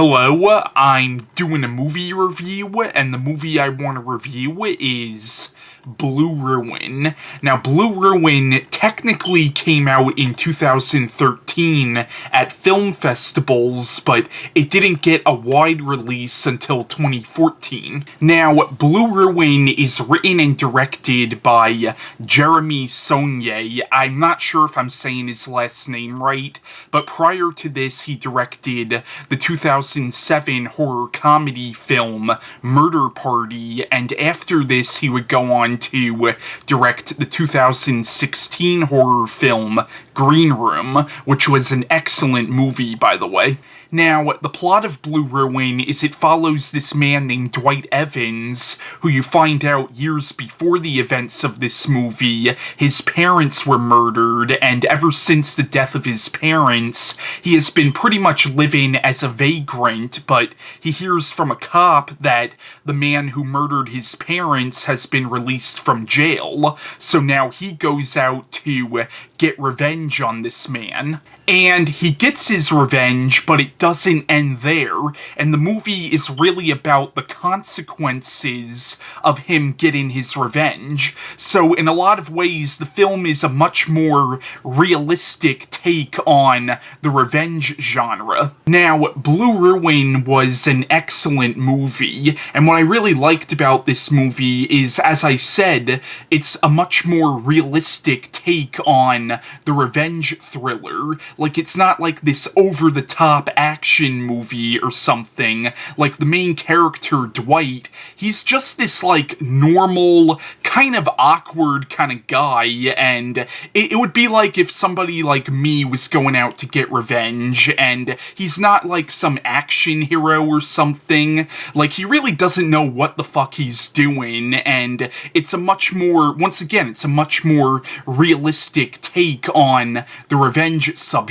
Hello, I'm doing a movie review, and the movie I want to review is Blue Ruin. Now, Blue Ruin technically came out in 2013 at film festivals, but it didn't get a wide release until 2014. Now, Blue Ruin is written and directed by Jeremy Saulnier. I'm not sure if I'm saying his last name right, but prior to this, he directed the 2007 horror comedy film Murder Party, and after this, he would go on to direct the 2016 horror film Green Room, which was an excellent movie, by the way. Now, the plot of Blue Ruin is it follows this man named Dwight Evans, who you find out years before the events of this movie, his parents were murdered, and ever since the death of his parents, he has been pretty much living as a vagrant, but he hears from a cop that the man who murdered his parents has been released from jail, so now he goes out to get revenge on this man. And he gets his revenge, but it doesn't end there, and the movie is really about the consequences of him getting his revenge. So in a lot of ways, the film is a much more realistic take on the revenge genre. Now, Blue Ruin was an excellent movie, and what I really liked about this movie is, as I said, it's a much more realistic take on the revenge thriller. Like, it's not like this over-the-top action movie or something. Like, the main character, Dwight, he's just this, like, normal, kind of awkward kind of guy, and it would be like if somebody like me was going out to get revenge, and he's not like some action hero or something. Like, he really doesn't know what the fuck he's doing, and it's a much more, once again, it's a much more realistic take on the revenge subgenre.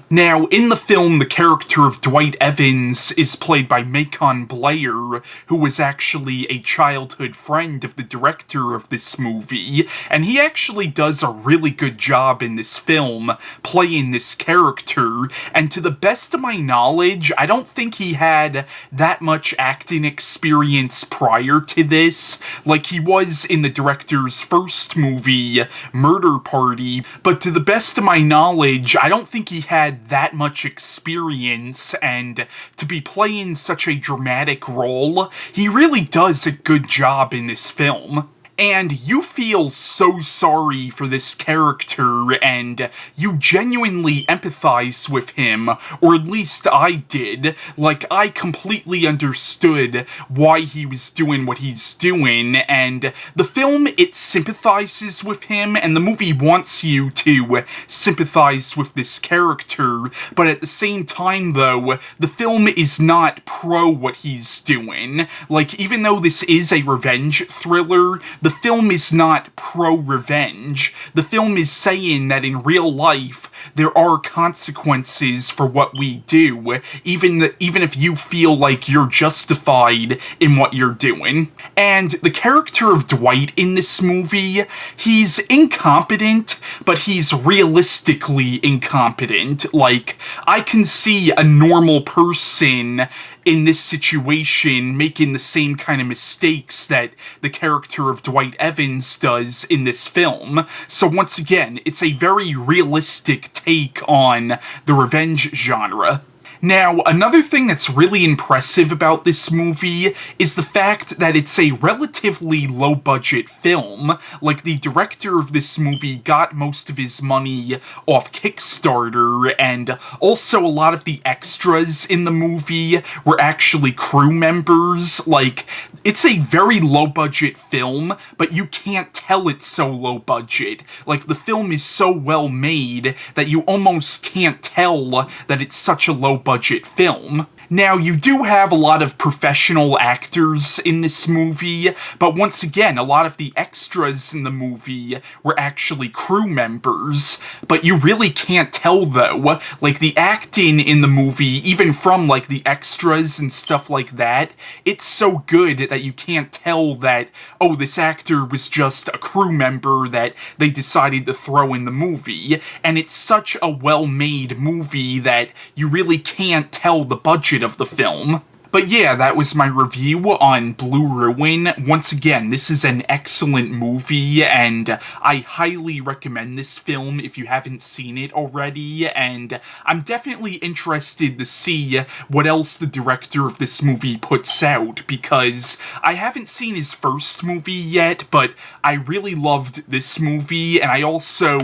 Now, in the film, the character of Dwight Evans is played by Macon Blair, who was actually a childhood friend of the director of this movie, and he actually does a really good job in this film playing this character, and to the best of my knowledge, I don't think he had that much acting experience prior to this. Like, he was in the director's first movie, Murder Party, but to the best of my knowledge, I don't think he had that much experience, and to be playing such a dramatic role, he really does a good job in this film. And you feel so sorry for this character, and you genuinely empathize with him, or at least I did. Like, I completely understood why he was doing what he's doing, and the film, it sympathizes with him, and the movie wants you to sympathize with this character, but at the same time, though, the film is not pro what he's doing. Like, even though this is a revenge thriller, the film is not pro-revenge. The film is saying that in real life, there are consequences for what we do, even if you feel like you're justified in what you're doing. And the character of Dwight in this movie, he's incompetent, but he's realistically incompetent. Like, I can see a normal person in this situation making the same kind of mistakes that the character of Dwight Evans does in this film. So once again, it's a very realistic take on the revenge genre. Now, another thing that's really impressive about this movie is the fact that it's a relatively low-budget film. Like, the director of this movie got most of his money off Kickstarter, and also a lot of the extras in the movie were actually crew members. Like, it's a very low-budget film, but you can't tell it's so low-budget. Like, the film is so well made that you almost can't tell that it's such a low-budget film. Now, you do have a lot of professional actors in this movie, but once again, a lot of the extras in the movie were actually crew members, but you really can't tell, though. Like, the acting in the movie, even from, like, the extras and stuff like that, it's so good that you can't tell that, oh, this actor was just a crew member that they decided to throw in the movie, and it's such a well-made movie that you really can't tell the budget budget of the film. But yeah, that was my review on Blue Ruin. Once again, this is an excellent movie, and I highly recommend this film if you haven't seen it already, and I'm definitely interested to see what else the director of this movie puts out, because I haven't seen his first movie yet, but I really loved this movie, and I also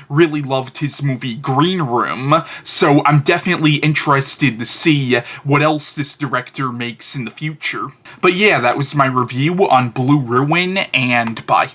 really loved his movie Green Room, so I'm definitely interested to see what else this director makes in the future. But yeah, that was my review on Blue Ruin, and bye.